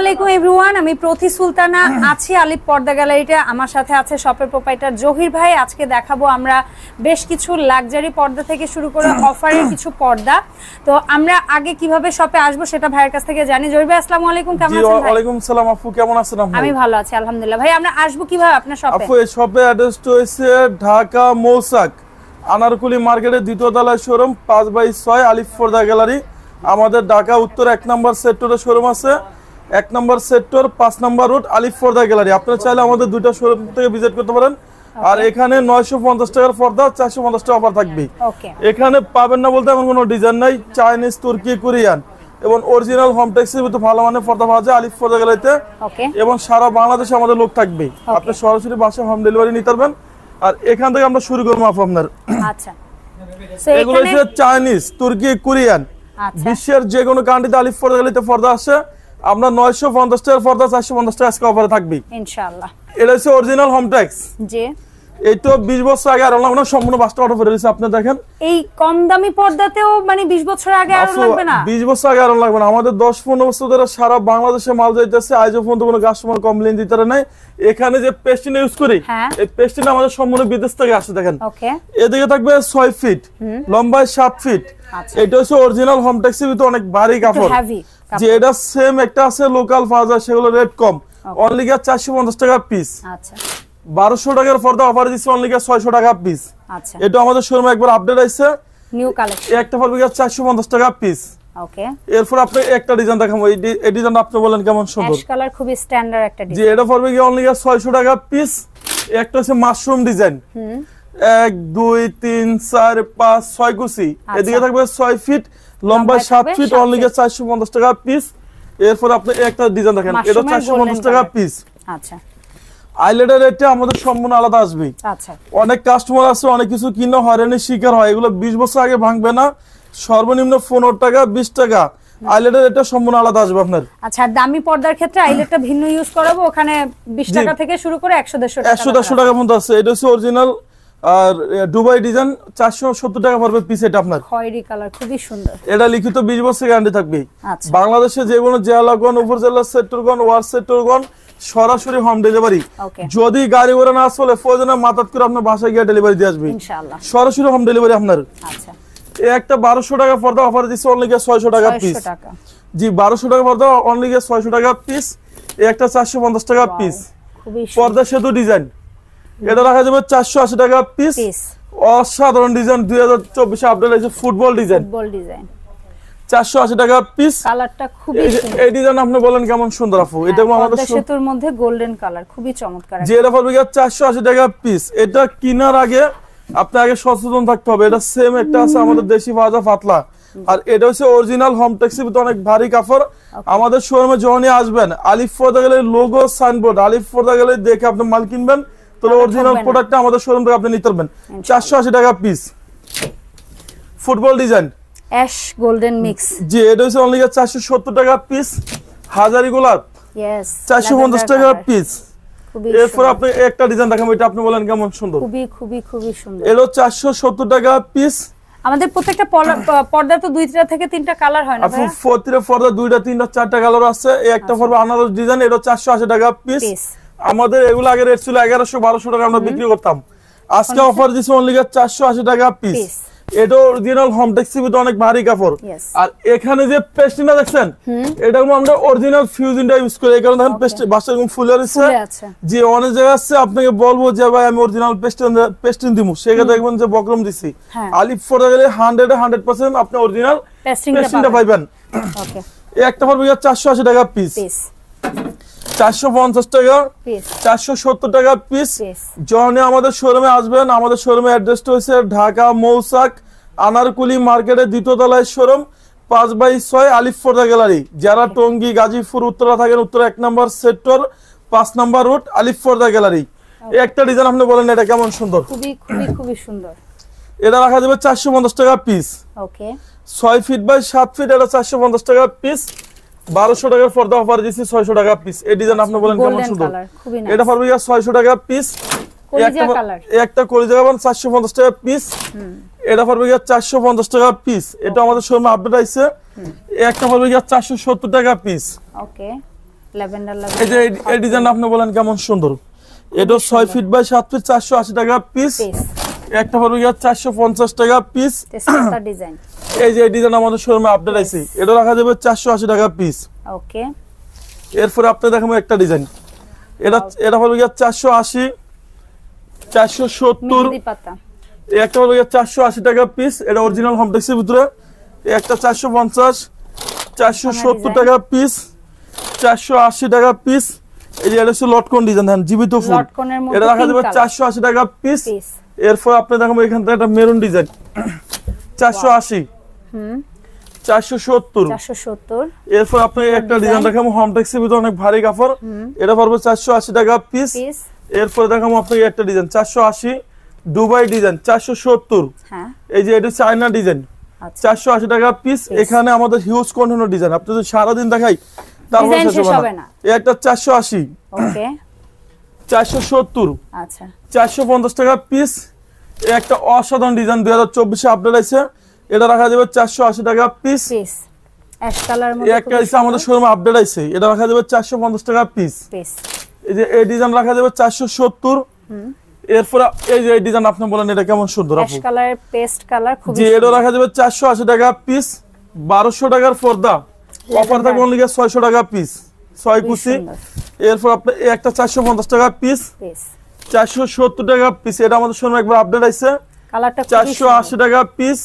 আলাইকুম এভরিওয়ান, আমি প্রতি সুলতানা আছি আলিফ পর্দা গ্যালারিতে। আমার সাথে আছে শপের প্রোপাইটার জহির ভাই। আজকে দেখাবো আমরা বেশ কিছু লাক্সারি পর্দা থেকে শুরু করে অফারের কিছু পর্দা। তো আমরা আগে কিভাবে শপে আসবো সেটা ভাইয়ের কাছ থেকে জানি। জহির ভাই আসসালামু আলাইকুম, কেমন আছেন? জি ওয়ালাইকুম সালাম আপু, কেমন আছেন আপনি? আমি ভালো আছি আলহামদুলিল্লাহ। ভাই আমরা আসবো কিভাবে আপনার শপে? আপু এই শপে অ্যাড্রেসটা হইছে ঢাকা মৌসাক আনারকুলি মার্কেটের দ্বিতীয় তলায় শোরুম 5/6 আলিফ পর্দা গ্যালারি। আমাদের ঢাকা উত্তর 1 নম্বর সেক্টরে শোরুম আছে, 1 নম্বর সেক্টর 5 নম্বর রোড আলিফ পর্দা গ্যালারি। আপনারা চাইলে আমাদের দুইটা শোরুম থেকে ভিজিট করতে পারেন। আর এখানে 950 টাকার পর্দা 450 টাকা অফার থাকবে। এখানে পাবেন না বলতে এমন কোনো ডিজাইন নাই, চাইনিজ, তুর্কি, কোরিয়ান এবং অরিজিনাল হোম টেক্সের ভিতরে ভালো মানের পর্দা পাওয়া যায় আলিফ পর্দা গ্যালারিতে। এবং সারা বাংলাদেশে আমাদের লোক থাকবে, আপনি সরাসরি বাসায় হোম ডেলিভারি নিতে পারবেন। আর এখান থেকে আমরা শুরু করবো আপু আপনার। আচ্ছা, এগুলো হচ্ছে চাইনিজ, তুর্কি, কোরিয়ান, বিশ্বের যে কোনো কান্ট্রিতে আলিফ পর্দা গ্যালারিতে পর্দা আছে। আমরা 950 টাকার পর্দা 450 টাকা আজকে অফারে থাকবে ইনশাআল্লাহ। এটা হচ্ছে অরিজিনাল হোম টেক্স। জি, এই তো 20 বছর আগে আর লাগবে না, সম্পূর্ণ বাস্টা অর্ডার করে দিয়েছে। আপনি দেখেন এই কম দামি পর্দাতেও মানে 20 বছর আগে আর লাগবে না, 20 বছর আগে আর লাগবে না। আমাদের 10-15 বছর ধরে সারা বাংলাদেশে মাল যাইতেছে, আজও পর্যন্ত কোনো কাস্টমার কমপ্লেইন দিতে নাই। এখানে যে পেস্টিন ইউজ করি, এই পেস্টিন আমাদের সম্পূর্ণ বিদেশ থেকে আসে। দেখেন এদিকে থাকবে 6 ফিট, লম্বায় 7 ফিট। এটা হচ্ছে অরিজিনাল হোম টেক্সের ভিতরে অনেক ভারী কাপড়। যে এটা সেম একটা আছে লোকাল পাওয়া যায়, সেগুলো রেট কম, অনলি 450 টাকা পিস। আচ্ছা, 1200 টাকার পর্দা অফার দিচ্ছে অনলি 600 টাকা পিস। আচ্ছা, এটা আমাদের শোরুমে একবার আপডেট আইছে, নিউ কালেকশন। একটা পড়বে 450 টাকা পিস। ওকে, এরপর আপনি একটা ডিজাইন দেখাবো। এই ডিজাইনটা আপনি বলেন কেমন সুন্দর, অ্যাশ কালার, খুবই স্ট্যান্ডার্ড একটা ডিজাইন। জি, এটা পড়বে অনলি 600 টাকা পিস। একটা হচ্ছে মাশরুম ডিজাইন, 1 2 3 4 5 6 কুচি। এদিকে থাকবে 6 ফিট, লম্বা 7 ফিট, অনলি 450 টাকা পিস। এরপর আপনি একটা ডিজাইন দেখেন, এটা 450 টাকা পিস। আচ্ছা, আইলেটের রেটটা আমাদের সম্পূর্ণ আলাদা আসবে। আচ্ছা, অনেক কাস্টমার আছে অনেক কিছু কিনে হয়রানির শিকার হয়, এগুলো 20 বছর আগে ভাঙবে না। সর্বনিম্ন 15 টাকা 20 টাকা আইলেটের রেটটা সম্পূর্ণ আলাদা আসবে আপনার। আচ্ছা, আর দামি পর্দার ক্ষেত্রে আইলেটটা ভিন্ন ইউজ করাবো, ওখানে 20 টাকা থেকে শুরু করে 100-150 টাকা পর্যন্ত আছে। এটা হচ্ছে অরিজিনাল আর দুবাই ডিজাইন, 470 টাকা পড়বে পিস। এটা আপনার খয়েরি কালার, খুবই সুন্দর। এটা লিখিত 20 বছর গ্যারান্টি থাকবে। বাংলাদেশে যে কোনো জেলাগণ, উপজেলা সেক্টরগণ, ওয়ার্ড সেক্টরগণ সরাসরি হোম ডেলিভারি। যদি গাড়ি ঘোড়া না চলে প্রয়োজনে মাতাত করে আপনার বাসায় গিয়ে ডেলিভারি দিয়ে আসবে ইনশাআল্লাহ, সরাসরি হোম ডেলিভারি আপনার। আচ্ছা, এই একটা 1200 টাকা পর্দা অফার দিচ্ছে অনলি 600 টাকা পিস। জি, 1200 টাকা পর্দা অনলি 600 টাকা পিস। এই একটা 450 টাকা পিস পর্দা সেতু ডিজাইন, এটা রাখা যাবে 480 টাকা পিস। অসাধারণ ডিজাইন, 2024 আপডেট হয়েছে ফুটবল ডিজাইন, 480 টাকা পিস। কালারটা খুবই সুন্দর। এই ডিজাইন আপনি বলেন কেমন সুন্দর আপু। এটা আমাদের সেতুর মধ্যে গোল্ডেন কালার, খুবই চমৎকার। যে এটা পড়বে 480 টাকা পিস। এটা কেনার আগে আপনি আগে সচেতন থাকতে হবে। এটা সেম একটা আছে আমাদের দেশি ভাজা পাতলা, আর এটা হচ্ছে অরিজিনাল হোম টেক্সের ভিতরে অনেক ভারী কাপড়। আমাদের শোরুমে যখনই আসবেন আলিফ পর্দা গ্যালারির লোগো সাইনবোর্ড আলিফ পর্দা গ্যালারি দেখে আপনি মাল কিনবেন, তাহলে অরিজিনাল প্রোডাক্টটা আমাদের শোরুম থেকে আপনি নিতে পারবেন। 480 টাকা পিস। Football design, ash golden mix. জি, এটা হচ্ছে অনলি 470 টাকা পিস। হাজারি গোলাপ, 450 টাকা পিস। এরপর আপনি একটা ডিজাইন দেখাবো, এটা আপনি বলেন কেমন সুন্দর। খুবই খুবই খুবই সুন্দর। এটা 470 টাকা পিস। আমাদের প্রত্যেকটা পর্দা তো 2টা থেকে 3টা কালার হয় না ভাই? প্রত্যেকটা পর্দা 2টা 3টা 4টা কালার আছে। এই একটা পর্দা আনারস ডিজাইন, এটা 480 টাকা পিস। আমাদের এগুলো আগে রেট ছিল 1100-1200 টাকা আমরা বিক্রি করতাম, আজকে অফার দিচ্ছে অনলি 480 টাকা পিস। এটা অরিজিনাল হোম টেক্সের ভিতরে অনেক ভারী কাপড়। আর এখানে যে পেস্টিনটা দেখছেন, এটা আমরা অরিজিনাল ফিউজিনটা ইউজ করি। এই কারণে দেখেন পেস্ট বাসা এরকম ফুলে আছে। যে অনেক জায়গা আছে আপনাকে বলবো যে ভাই আমি অরিজিনাল পেস্টিন দিমু, সেটা দেখবেন যে বকরম দিছি। আলিফ পর্দা গেলে 100% আপনি অরিজিনাল পেস্টিনটা পাইবেন। ওকে, এই একটা পড়বে 480 টাকা পিস। 450 টাকা পিস, 470 টাকা পিস। যখন আমাদের শোরুমে আসবেন, আমাদের শোরুমে অ্যাড্রেসটা হচ্ছে ঢাকা মৌসাক আনারকুলি মার্কেটের দ্বিতীয় তলায় শোরুম 5/6 আলিফ পর্দা গ্যালারি। যারা টঙ্গী, গাজীপুর, উত্তরা থাকেন, উত্তর 1 নম্বর সেক্টর 5 নম্বর রোড আলিফ পর্দা গ্যালারি। এই একটা ডিজাইন আপনি বলেন এটা কেমন সুন্দর। খুবই খুবই খুবই সুন্দর। এটা রাখা যাবে 450 টাকা piece. Okay, 6 feet by 7 feet, এটা 450 টাকা পিস। 1200 টাকার পর্দা অফার দিচ্ছি 600 টাকা পিস। এই ডিজাইন আপনি বলেন কেমন সুন্দর। এটা পড়বে 600 টাকা পিস। একটা কলিজা কাবান 450 টাকা পিস। এটা পড়বে 450 টাকা পিস। এটা আমাদের শোরুমে আপডেট আইছে। একটা পড়বে 470 টাকা পিস। ওকে, ল্যাভেন্ডার এই যে এই ডিজাইন আপনি বলেন কেমন সুন্দর। এটা 6 ফিট বাই 7 ফিট 480 টাকা পিস। একটা পড়বে 450 টাকা পিস। Tester design. এই যে এই ডিজাইন আমাদের শোরুমে আপডেট আছে, এটা রাখা যাবে 480 টাকা পিস। ওকে। এরপর আপনি দেখাবো একটা ডিজাইন, এটা পড়বে 480 470 মেহেদি পাতা। একটা পড়বে 480 টাকা পিস, এটা অরিজিনাল হোমটেক্সের ভিতরে। একটা 450 470 টাকা পিস, 480 টাকা পিস। এই যে এটা হচ্ছে লটকন ডিজাইন, দেন জীবিত ফুল, এটা রাখা যাবে 480 টাকা পিস। এরপর আপনি দেখাবো এখান থেকে একটা মেরুন ডিজাইন 480 470 470। এরপর আপনি একটা ডিজাইন দেখাবো হোমটেক্সের ভিতরে, অনেক ভারী কাপড়, এটা পড়বে 480 টাকা পিস। এরপর দেখাবো আপনাকে একটা ডিজাইন 480 দুবাই ডিজাইন 470। হ্যাঁ, এই যে এটা চায়না ডিজাইন 480 টাকা পিস। এখানে আমাদের হিউজ কন্টেনার ডিজাইন, আপনি যদি সারা দিন দেখাই তারপর শেষ হবে না। এই একটা 480। ওকে। 470। আচ্ছা, 450 টাকা পিস। এই একটা অসাধারণ ডিজাইন 2024 এ আপডেট আছে, এটা রাখা যাবে 480 টাকা পিস। অ্যাশ কালার মধ্যে একটা আছে আমাদের শোরুমে আপডেট আছে, এটা রাখা যাবে 450 টাকা পিস। এই যে এই ডিজাইন রাখা যাবে 470। এরপর এই যে এই ডিজাইন আপনি বলেন এটা কেমন সুন্দর আপু, অ্যাশ কালারের পেস্ট কালার, খুব জি এটা রাখা যাবে 480 টাকা পিস। 1200 টাকার পর্দা, অফার থাকবে অনলি 600 টাকা পিস, 6 কুচি। এরপর আপনি একটা 450 টাকা পিস, 470 টাকা পিস। এটা আমাদের শোরুমে একবার আপডেট আছে, কালারটা 480 টাকা পিস।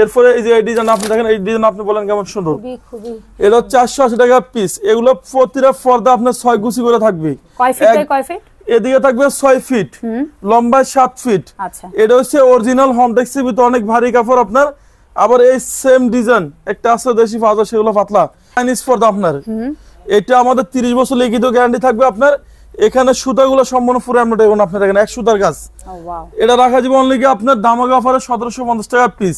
এরপরে এই যে এই ডিজাইন আপনি দেখেন, এই ডিজাইন আপনি বলেন কেমন সুন্দর, এটা 480 টাকা পিস। এগুলো প্রতিটা পর্দা আপনার 6 কুচি করে থাকবে। কয় ফিট বাই কয় ফিট? এদিকে থাকবে 6 ফিট, লম্বায় 7 ফিট। আচ্ছা, এটা হচ্ছে অরিজিনাল হোমটেক্সের ভিতরে, অনেক ভারী কাপড় আপনার। আবার এই সেম ডিজাইন একটা আছে দেশি ফাজা, সেগুলো পাতলা চাইনিজ পর্দা আপনার। এটা আমাদের 30 বছর লিখিত গ্যারান্টি থাকবে আপনার। এখানে সুতাগুলো সম্পূর্ণ পুরো আমরা দেখুন, আপনার দেখেন এক সুতার কাজ। এটা রাখা যাবে অনলি আপনার দামাগা অফারে 1750 টাকা পিস।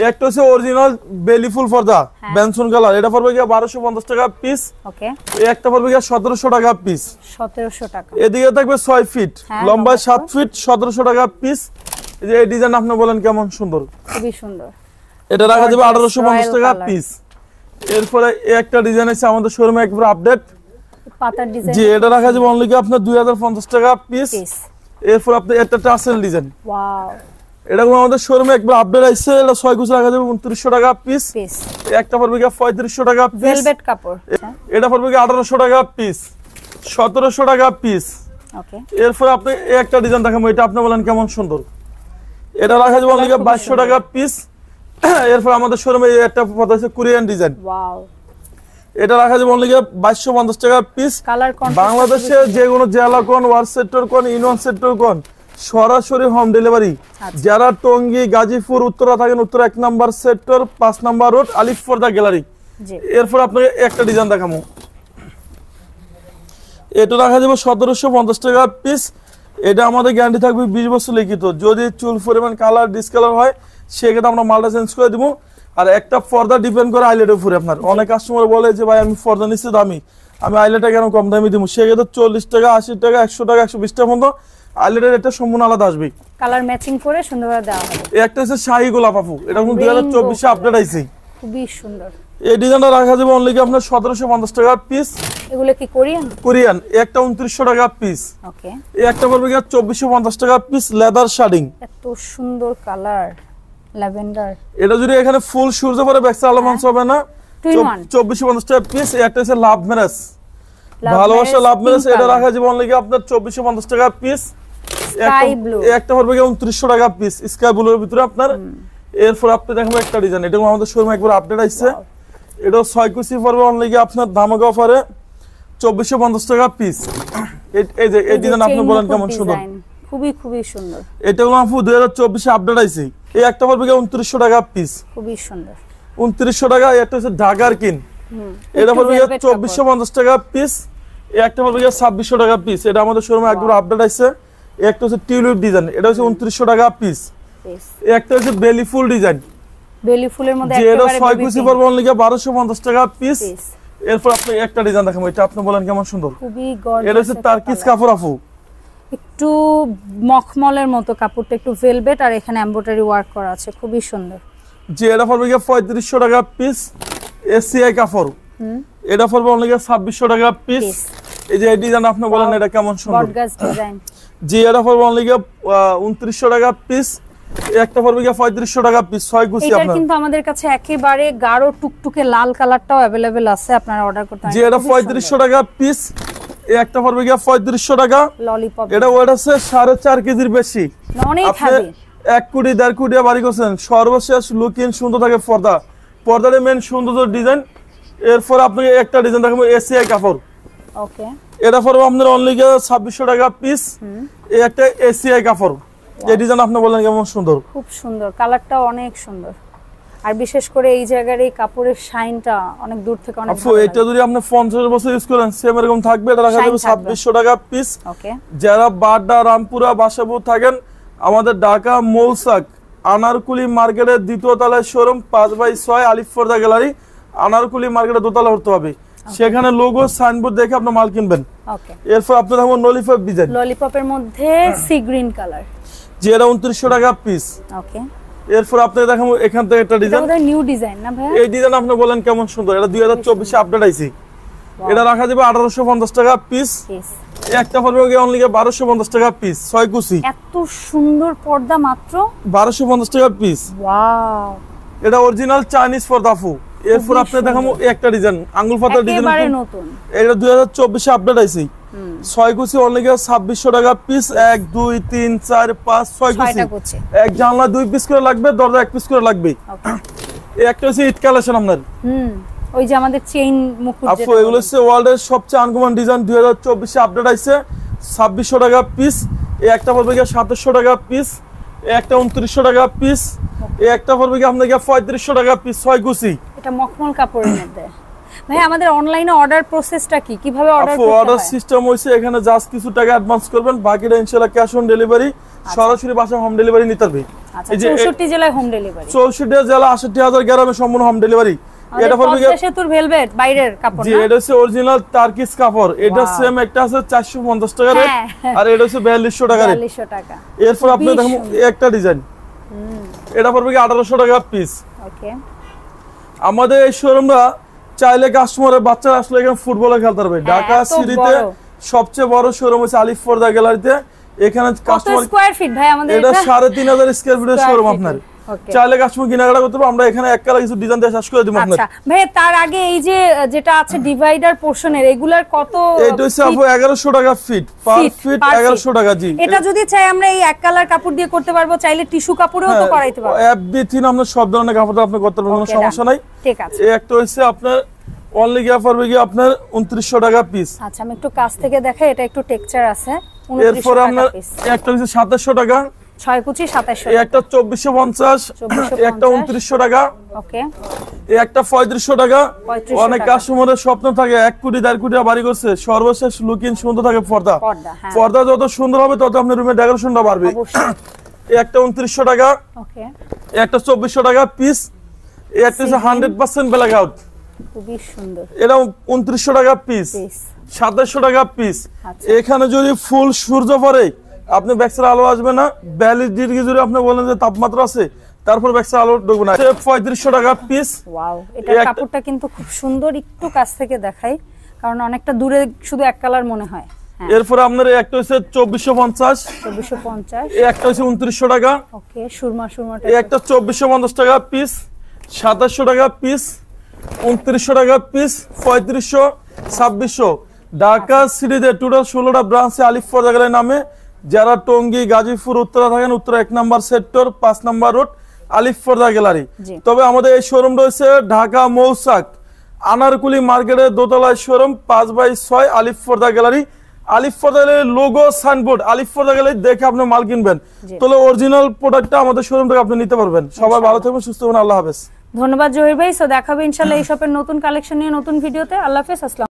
একটা হচ্ছে অরিজিনাল বেলি ফুল পর্দা বেনসন কালার, এটা পড়বে 1250 টাকা পিস। ওকে। একটা পড়বে 1700 টাকা পিস, 1700 টাকা। এদিকে থাকবে 6 ফিট, লম্বায় 7 ফিট, 1700 টাকা পিস। এই যে এই ডিজাইন আপনি বলেন কেমন সুন্দর, খুবই সুন্দর। এটা রাখা যাবে 1850 টাকা পিস। এরপরে একটা ডিজাইন আছে আমাদের শোরুমে একবার আপডেট, পাতার ডিজাইন, জি এটা রাখা যাবে অনলি আপনার 2050 টাকা পিস। এরপর আপনি একটা টাসেল ডিজাইন, ওয়াও, এটা আমাদের শোরুমে একবার আপডেট আছে, এটা 6 কুচি রাখা যাবে 2900 টাকা পিস। একটা পড়বে 3500 টাকা পিস, ভেলভেট কাপড়। এটা পড়বে 1800 টাকা পিস, 1700 টাকা পিস। ওকে। এরপর আপনি একটা ডিজাইন দেখাবো, এটা আপনি বলেন কেমন সুন্দর, এটা রাখা যাবে অনলি 2200 টাকা পিস। এরপর আমাদের শোরুমে একটা পর্দা আছে কোরিয়ান ডিজাইন, ওয়াও, এটা রাখা যাবে অনলি 2250 টাকা পিস। বাংলাদেশে যে কোনো জেলা কোন, ওয়ার্ড সেক্টর কোন, ইউনিয়ন সেক্টর কোন, সরাসরি হোম ডেলিভারি। যারা টঙ্গী, গাজীপুর, উত্তরা থাকেন, Uttara 1 number sector 5 number road, আলিফ পর্দা গ্যালারি। এরপর আপনাকে একটা ডিজাইন দেখাবো, এটা রাখা যাবে 1750 টাকা পিস। এটা আমাদের গ্যারান্টি থাকবে 20 বছর লিখিত। যদি চুল পরিমাণ কালার ডিসকালার হয় সেক্ষেত্রে আমরা মালটা চেঞ্জ করে দিব। আর একটা পর্দা ডিপেন্ড করে আইলেটের উপরে। আপনার অনেক কাস্টমার বলে যে ভাই আমি পর্দা নিচ্ছি দামি, আমি আইলেটটা কেন কম দামি দিব, সেক্ষেত্রে 40 টাকা 80 টাকা 100 টাকা 120 টাকা পর্যন্ত আইলেটের রেটটা সম্পূর্ণ আলাদা আসবে, কালার ম্যাচিং করে সুন্দরভাবে দেওয়া হবে। একটা হচ্ছে শাহী গোলাপ আপু, এটা 2024 এ আপডেট আইছে, খুবই সুন্দর। এই ডিজাইনটা রাখা যাবে অনলি আপনার 1750 টাকা পিস। এগুলো কি কোরিয়ান? কোরিয়ান, একটা 2900 টাকা পিস। ওকে। এই একটা পড়বে 2450 টাকা পিস, লেদার শাডিং, এত সুন্দর কালার, ল্যাভেন্ডার। এটা যদি এখানে ফুল সূর্য পরে ব্যাক সাইড আলামান্স হবে না, 2450 টাকা পিস। একটা হচ্ছে লাভ ম্যারেজ, ভালোবাসা লাভ ম্যারেজ, এটা রাখা যাবে অনলি আপনার 2450 টাকা পিস। একটা পড়বে 2900 টাকা পিস স্কাই ব্লুর ভিতরে আপনার। এরপর আপনি দেখবেন একটা ডিজাইন, এটা আমাদের শোরুমে একবার আপডেট আসছে, এটা 6 কুচি পড়বে অনলি আপনার ধামাকা অফারে 2450 টাকা পিস। এই যে এই ডিজাইন আপনি বলেন কেমন সুন্দর, খুবই খুবই সুন্দর। এটা হলো আপু 2024 এ আপডেট আইছে, এই একটা পড়বে 2900 টাকা পিস, খুবই সুন্দর, 2900 টাকা। একটা হচ্ছে ঢাকার কিন, এটা পড়বে 2450 টাকা পিস। এই একটা পড়বে 2600 টাকা পিস, এটা আমাদের শোরুমে একবার আপডেট আইছে। একটা হচ্ছে টিউলিপ ডিজাইন, এটা হচ্ছে 2900 টাকা পিস। একটা হচ্ছে বেলি ফুল ডিজাইন, বেলি ফুলের মধ্যে একেবারে 6 কুচি পড়বে অনলি 1250 টাকা পিস। এরপর আপনি একটা ডিজাইন দেখাবো, এটা আপনি বলেন কেমন সুন্দর, খুবই গর্জিয়াস। এটা হচ্ছে টার্কিশ কাপড় আপু, একটু মখমলের মতো কাপড়টা, একটু ভেলভেট আর এখানে এমব্রয়ডারি ওয়ার্ক করা আছে, খুবই সুন্দর। যে এটা পড়বে 3500 টাকা পিস, এসিআই কাপড়, এটা পড়বে অনলি 2600 টাকা পিস। এই যে এই ডিজাইন আপনি বলেন এটা কেমন সুন্দর বটগাছ ডিজাইন। জি এটা পড়বে অনলি 2900 টাকা পিস। একটা পড়বে 3500 টাকা পিস 6 কুচি আপনার। এটা কিন্তু আমাদের কাছে একেবারে গাঢ় টুকটুকে লাল কালারটাও अवेलेबल আছে, আপনারা অর্ডার করতে পারেন। জি এটা 3500 টাকা পিস। এই একটা পড়বে 3500 টাকা ললিপপ। এটা ওয়েট আছে 4.5 কেজির বেশি, অনেক হেভি। 1 কোটি 1.5 কোটি বাড়ি করছেন। সর্বশেষ লুকিং সুন্দর থাকে পর্দা, পর্দার মেন সৌন্দর্য ডিজাইন। এরপর আপনি একটা ডিজাইন দেখাবো এসিআই কাপড়। ওকে এটা পড়বে আপনার অনলি 2600 টাকা পিস। এই একটা এসিআই কাপড়, এই ডিজাইন আপনি বলেন কেমন সুন্দর, খুব সুন্দর, কালারটাও অনেক সুন্দর। আর বিশেষ করে এই জায়গার এই কাপড়ের শাইনটা অনেক দূর থেকে অনেক ভালো। এটা যদি আপনি 50 বছর ইউজ করেন সেম এরকম থাকবে। এটা রাখা যাবে 2600 টাকা পিস। ওকে যারা বাড্ডা, রামপুরা, বাসাবো থাকেন, আমাদের ঢাকা মৌসাক আনারকুলি মার্কেটের দ্বিতীয় তলায় শোরুম 5/6 আলিফ পর্দা গ্যালারি। আনারকুলি মার্কেটে দোতলা উঠতে হবে, সেখানে লোগো সাইনবোর্ড দেখে আপনি মাল কিনবেন। ওকে এরপর আপনার দেখো ললিপপ ডিজাইন। ললিপপের মধ্যে সি গ্রিন কালার, যে এটা 2900 টাকা পিস। ওকে এরপর আপনি দেখাবো এখান থেকে একটা ডিজাইন। এটা নিউ ডিজাইন না ভাই? এই ডিজাইন আপনি বলেন কেমন সুন্দর। এটা 2024 এ আপডেট আইছে। এটা রাখা যাবে 1850 টাকা পিস। একটা পড়বে অনলি 1250 টাকা পিস 6 কুচি। এত সুন্দর পর্দা মাত্র 1250 টাকা পিস। ওয়াও, এটা অরিজিনাল চাইনিজ পর্দা ফু। এরপর আপনি দেখাবো একটা ডিজাইন আঙ্গুল পাতা ডিজাইন, একেবারে নতুন। এটা 2024 এ আপডেট আইছে। 6 কুচি অনলি 2600 টাকা পিস। 1 2 3 4 5 6 কুচি। এক জানলা 2 পিস করে লাগবে, দরজা 1 পিস করে লাগবে। ওকে এই একটা হচ্ছে ইট কালেকশন আপনার। ওই যে আমাদের চেইন মুকুট, আপু এগুলো হচ্ছে ওয়ার্ল্ডের সবচেয়ে আনকমন ডিজাইন। 2024 এ আপডেট আইছে। 2600 টাকা পিস। এই একটা পড়বে 2700 টাকা পিস। এই একটা 2900 টাকা পিস। এই একটা পড়বে আপনাদের 3500 টাকা পিস 6 কুচি। এটা মখমল কাপড়ের মধ্যে। ভাই আমাদের অনলাইনে অর্ডার প্রসেসটা কি, কিভাবে অর্ডার করতে হয়? অর্ডার সিস্টেম হইছে এখানে জাস্ট কিছু টাকা অ্যাডভান্স করবেন, বাকিটা ইনশাআল্লাহ ক্যাশ অন ডেলিভারি, সরাসরি বাসায় হোম ডেলিভারি নিতে হবে। আচ্ছা 64 জেলায় হোম ডেলিভারি। 64 জেলা 68000 গ্রামে সম্পূর্ণ হোম ডেলিভারি। এটা পড়বে সেতুর ভেলভেট বাইরের কাপড় না? জি এটা হচ্ছে অরিজিনাল টার্কিশ কাপড়। এটা সেম একটা আছে 450 টাকা রেট, আর এটা হচ্ছে 4200 টাকা রেট। 4200 টাকা। এরপর আপনি দেখুন একটা ডিজাইন। এটা পড়বে 1800 টাকা পিস। ওকে আমাদের এই শোরুমটা চাইলে কাস্টমারের বাচ্চারা আসলে এখানে ফুটবলে খেলতে পারবে। ঢাকা সিটিতে সবচেয়ে বড় শোরুম হচ্ছে আলিফ পর্দা গ্যালারিতে। এখানে কাস্টমার স্কয়ার ফিট ভাই আমাদের এটা 3500 স্কয়ার ফিটের শোরুম আপনার। চাইলে কাস্টমার কেনাকাটা করতে পারবে। আমরা এখানে এক কালার কিছু ডিজাইন দিয়ে শেষ করে দিব আপনাদের। আচ্ছা ভাই তার আগে এই যে যেটা আছে ডিভাইডার পোরশনের, এগুলার কত? এটা হচ্ছে আপু 1100 টাকা ফিট পার ফিট 1100 টাকা। জি এটা যদি চাই আমরা এই এক কালার কাপড় দিয়ে করতে পারবো, চাইলে টিস্যু কাপড়েও তো করাইতে পারবো। এফবি3 আমরা সব ধরনের কাপড় আপনি করতে পারবেন, কোনো সমস্যা নাই। ঠিক আছে। এই একটা হচ্ছে আপনার অনলি পড়বে আপনার 2900 টাকা পিস। আচ্ছা আমি একটু কাছ থেকে দেখাই, এটা একটু টেক্সচার আছে। 2900 এরপর আপনার একটা হচ্ছে 2700 টাকা 6 কুচি 2700। এই একটা 2450, একটা 2900 টাকা। ওকে এই একটা 3500 টাকা। অনেক কাস্টমারের স্বপ্ন থাকে 1 কোটি 1.5 কোটি বাড়ি করছে, সর্বশেষ লুকিং সুন্দর থাকে পর্দা। পর্দা যত সুন্দর হবে তত আপনার রুমের ডেকোরেশনটা বাড়বে। এই একটা 2900 টাকা। ওকে এই একটা 2400 টাকা পিস। এই একটা 100% ব্ল্যাক আউট, খুবই সুন্দর। এটা 2900 টাকা পিস। 2700 টাকা পিস। এখানে যদি ফুল সূর্য পড়ে আপনি ব্যাকসাইড আলো আসবে না। 42 ডিগ্রি যদি আপনি বলেন যে তাপমাত্রা আছে, তারপর ব্যাকসাইড আলো ঢুকবে না। 3500 টাকা পিস। ওয়াও এটার কাপড়টা কিন্তু খুব সুন্দর। একটু কাছ থেকে দেখাই, কারণ অনেকটা দূরে শুধু এক কালার মনে হয়। এরপর আপনার একটা হচ্ছে 2450। এই একটা হচ্ছে 2900 টাকা। ওকে সুরমা সুরমাটা এই একটা 2450 টাকা পিস। 2700 টাকা পিস। 2900 টাকা পিস। 3500, 2600। ঢাকা সিটিতে টোটাল 16টা ব্রাঞ্চে আলিফ পর্দা গ্যালারি নামে। যারা টঙ্গী, গাজীপুর, উত্তরা থাকেন, উত্তরা 1 নম্বর সেক্টর 5 নম্বর রোড আলিফ পর্দা গ্যালারি। তবে আমাদের এই শোরুম রয়েছে ঢাকা মৌসাক আনারকুলি মার্কেটের দোতলায় শোরুম 5/6 আলিফ পর্দা গ্যালারি। আলিফ পর্দা গ্যালারির লোগো সাইনবোর্ড আলিফ পর্দা গ্যালারি দেখে আপনি মাল কিনবেন, তাহলে অরিজিনাল প্রোডাক্টটা আমাদের শোরুম থেকে আপনি নিতে পারবেন। সবাই ভালো থাকবেন, সুস্থ থাকবেন। আল্লাহ হাফেজ। ধন্যবাদ জহির ভাই। সো দেখাবে ইনশাআল্লাহ এই শপের নতুন কালেকশন নিয়ে নতুন ভিডিওতে। আল্লাহ হাফেজ। আসসালাম।